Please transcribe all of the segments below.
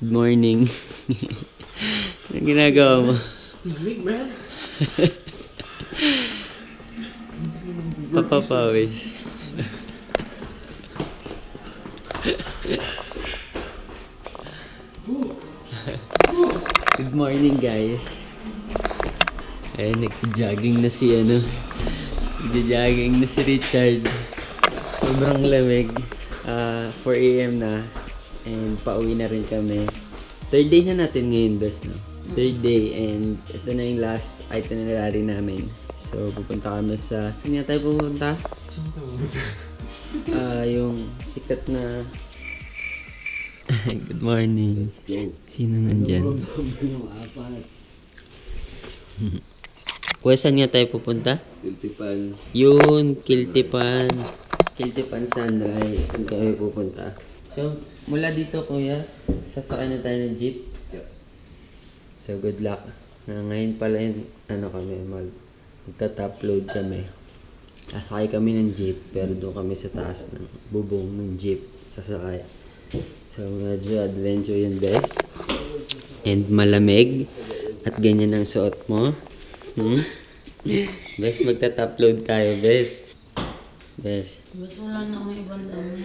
Good morning. Anong ginagawa mo? Lamig, man. Papapawis. Good morning, guys. Ay, nag-jogging na si nag-jogging na si Richard. Sobrang lamig. 4 AM na. And pauwi na rin kami. Third day na natin ngayon, best, no? Third day, and ito na yung last itinerary namin. So, pupunta kami sa... Saan nga tayo pupunta? Yung sikat na... Good morning. Sino nandyan? Kuya, saan nga tayo pupunta? Kiltipan. Yun, Kiltipan. Kiltipan Sunrise. Doon kami pupunta. So, mula dito, kuya, sasakay na tayo ng jeep. So, good luck. Ngayon pala yung, kami, magta-top load kami. Sasakay kami ng jeep, pero doon kami sa taas ng bubong ng jeep sasakay. So, medyo adventure yun, best. And malamig. At ganyan ang suot mo. Best, magta-top load tayo, best. Best. Gusto lang na akong ibang dami.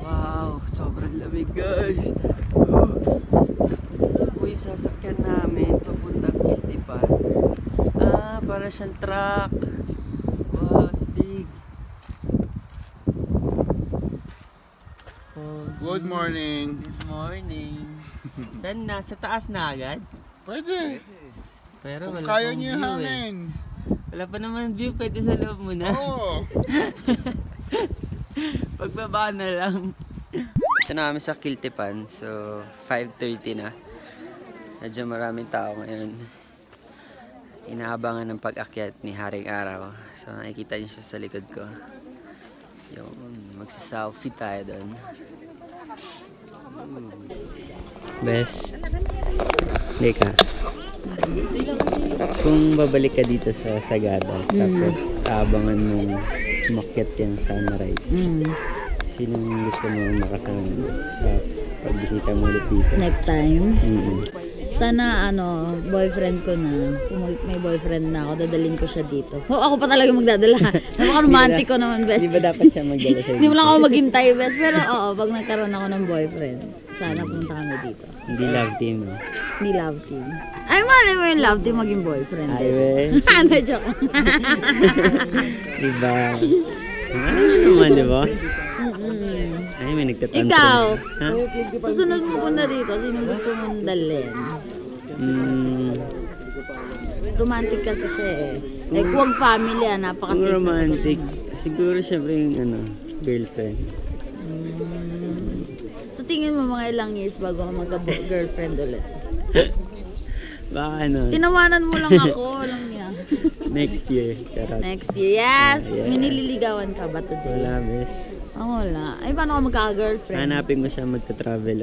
Wow, sobrang lamig, guys. Uy, sasakyan namin papuntang Kiltipan. Para siyang truck. Wow, stig. Oh, Good morning. good morning. Saan na? Sa taas na agad? Pwede. Pero Kung wala kaya pang niyo view, hangin. Wala pa naman view, pwede sa loob mo na. Oo. Pagbaba na lang. Ito na kami sa Kiltipan. So, 5:30 na. Medyo maraming tao ngayon. Inaabangan ng pag-akyat ni Haring Araw. So, nakikita niyo siya sa likod ko. Yung magsa-selfie tayo doon. Bes. Leka. Kung babalik ka dito sa Sagada, tapos aabangan mong umakyat yung sunrise. Sinong gusto mo makasama sa pagbisita mo ulit dito? Next time, Mm-hmm. sana boyfriend ko na. Kung may boyfriend na ako, dadalhin ko siya dito. Ako pa talaga magdadala. Napaka-romantic ko naman, best. Di ba dapat siya magdala sa Hindi mo lang ako maghintay, best. Pero oo, pag nagkaroon ako ng boyfriend, sana punta kami dito. Hindi love team, no? Hindi love team. Ay, mali mo yung love team maging boyfriend. Ay, wes. Hindi, joke. Diba? Ano naman, di ba? Ay, may nagtatantrum. Ikaw, Ha? susunod mo punta dito, sino gusto mong dalhin? Romantic kasi siya eh. Like, huwag family napaka-safe. Romantic. Siguro syempre yung girlfriend. So, tingin mo mga ilang years bago ka magka-girlfriend ulit? Baka Tinawanan mo lang ako, alam niya. next year. Charot. Next year, yes! Yeah. May nililigawan ka ba today? Wala, bes. Wala. Ay, paano ka magkaka-girlfriend? Hanapin ko siya magta-travel,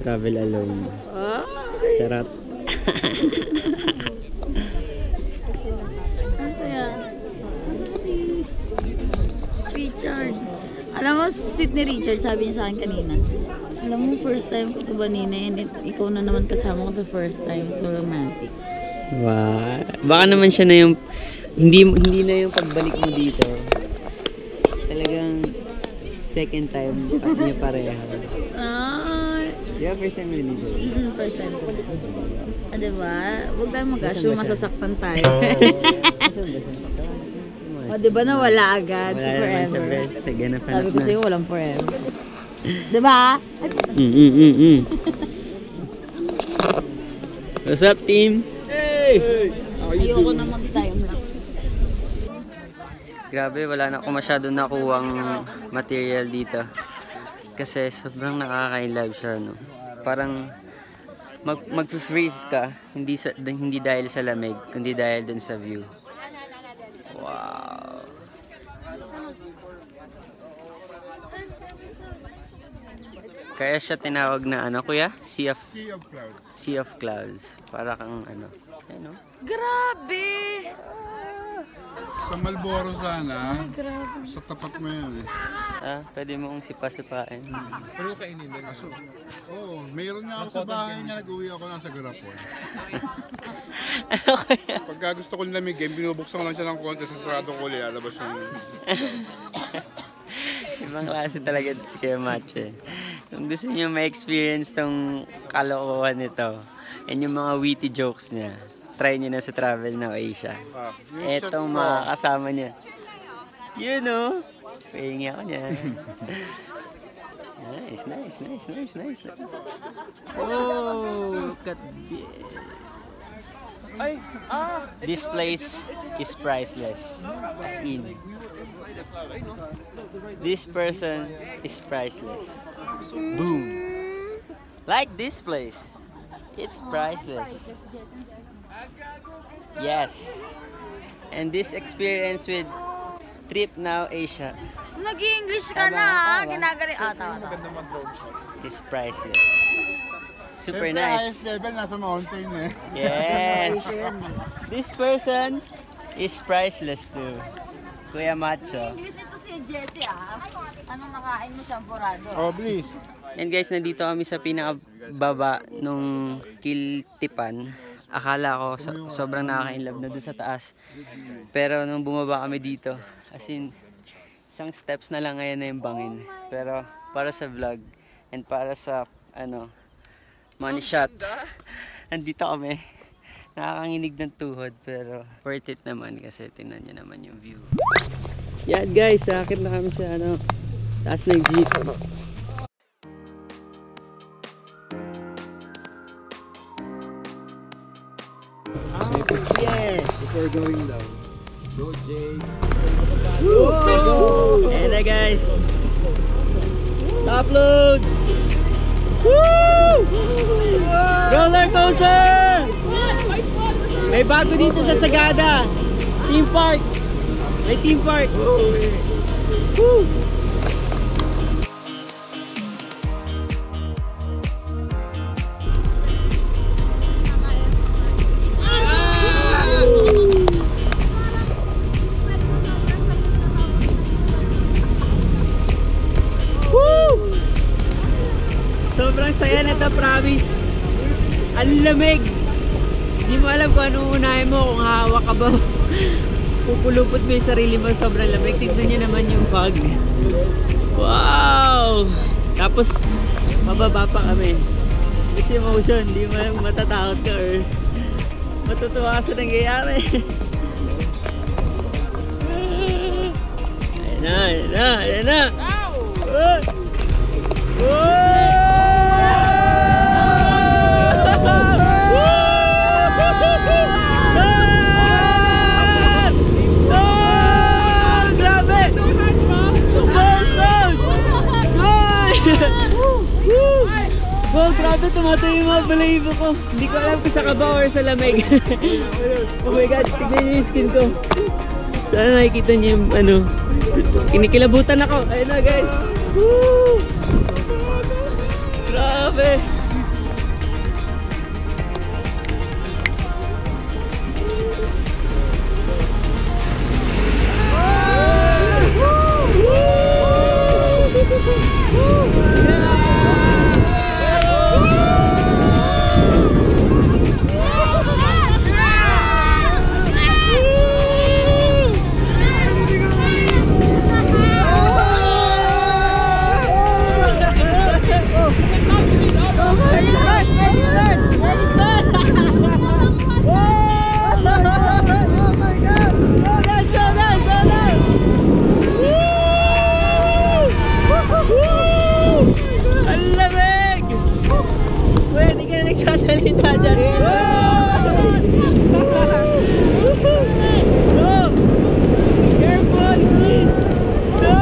travel alone. Oh, Charot. ang saya. Richard. Alam mo, sweet ni Richard, sabi niya sa akin kanina. Alam mo, first time ko ito ba nina, and ikaw na naman kasama ko sa first time. So romantic. Wow. Baka naman siya na yung hindi na yung pagbalik mo dito. Talagang second time niya pareha. Ay, Di ba first time mo dito? first time ko. Diba? Huwag tayong mag-assume, masasaktan tayo. Diba na wala agad? Wala Si naman siya, forever. bes. Sige na, Sabi ko sa'yo, walang forever. Diba? What's up, team? Ayoko na mag-time lang. Grabe, wala na ako masyado nakuwang material dito. Kasi sobrang nakaka-inlove siya, no? Parang mag-freeze ka, hindi dahil sa lamig, kundi dahil dun sa view. Wow. Kaya siya tinawag na kuya? Sea of Clouds. Sea of Clouds. Para kang no? Grabe! Sa Malboro sana. Grabe. Sa tapat mo yun eh. Pwede mong sipa-sipain. Pero kainin din. Aso. Oo, mayroon nga ako sa bahay nga nag-uwi ako nasa garapon. Ano kaya? Pagka gusto ko lamigin, binubuksan ko lang siya ng konti sa sarado ko ulit. Alabas yung... Ibang klase talaga si Kuya Mache. Kung gusto niyo ma-experience tong kalokohan nito and yung mga witty jokes niya, try niyo na sa Travel Now Asia. yung Etong shot ko. mga kasama niya. You know, pahingi ako niya. Nice. Oh, look at this. This place is priceless. As in, this person is priceless. Boom. Like this place. It's priceless. Yes. And this experience with Trip Now Asia Nag-i-English ka na, ginagaling. Tama. is priceless. Super Siyempre, highest nice. level nasa mountain eh. Yes. This person is priceless too. Kuya Macho. English ito si Jessie Anong nakain mo sampurado? Oh, please. And guys, nandito kami sa pinakababa nung Kiltipan. Akala ko sobrang nakaka-inlove na doon sa taas. Pero nung bumaba kami dito, as in, isang steps na lang ngayon na yung bangin. Pero para sa vlog and para sa money shot, nandito kami. Nakakanginig ng tuhod pero worth it naman kasi tingnan nyo naman yung view. Yan guys, sakit na kami sa taas ng jeep. Yes! Before going down. Go, Jay. Woo! Ayan na guys. Top loads! Woo! Roller coaster! May bago dito sa Sagada. Theme park. May theme park. Woo! Sobrang saya nito, promise. Ang lamig. Hindi mo alam kung anong unahin mo, kung hawak ka ba. Pupulupot mo yung sarili mo, sobrang lamig. Tignan nyo naman yung fog. Wow! Tapos, mababa pa kami. Kasi emotion, hindi mo alam matatakot ka or matutuwa ka sa nangyayari. Ayan na! Wow, grabe, tumatayo yung mga balahibo ko. Hindi ko alam kung sa kaba or sa lamig. Oh my god, tignan niyo yung skin ko. Sana nakikita niyo yung kinikilabutan ako. Ayun na guys. Woo! Grabe! Nagsasalita dyan. No! Careful, please! No!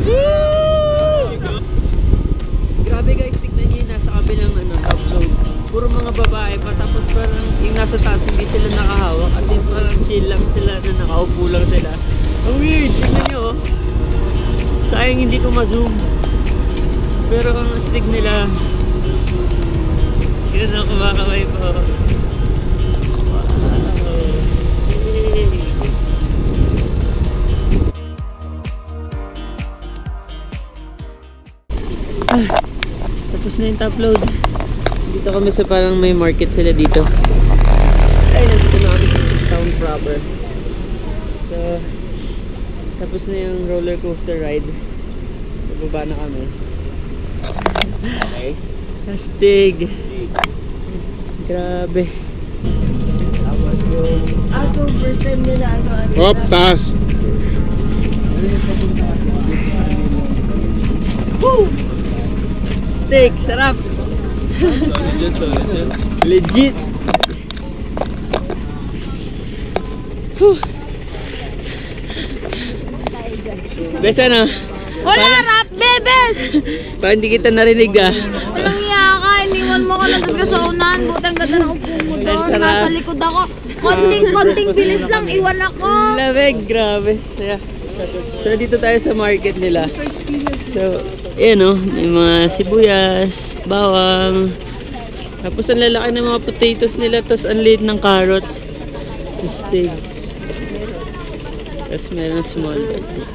Woo! Grabe guys, tignan nyo yung nasa kabilang upload. Puro mga babae pa, tapos parang yung nasa taas hindi sila nakahawak kasi parang chill lang sila na nakaupo lang sila. Ang weird, tignan nyo oh. Sayang hindi ko ma-zoom. Pero ang astig nila, yun ang kumakamay po. Wow! Hey. Tapos na yung top load. Dito kami sa parang may market sila dito. Ay, nandito na kami sa town proper. So, tapos na yung roller coaster ride. Bababa na kami. Okay. Astig. Grabe. So first time nila ano. Hop, taas. Steak, sarap. Solid yan, solid yan. Legit. Best ano? Wala, rap, bebes! Parang hindi kita narinig ah. Walang iya ka, iniwan mo ko na doon ka sa unahan. Butang ganda ng upo mo doon. Sarap. Nasa likod ako. Konting bilis lang, iwan ako. Lamig, grabe. Saya. So, dito tayo sa market nila. So, ayan o, may mga sibuyas, bawang. Tapos ang lalaki ng mga potatoes nila, tapos ang liit ng carrots. Steak. Tapos meron small bites.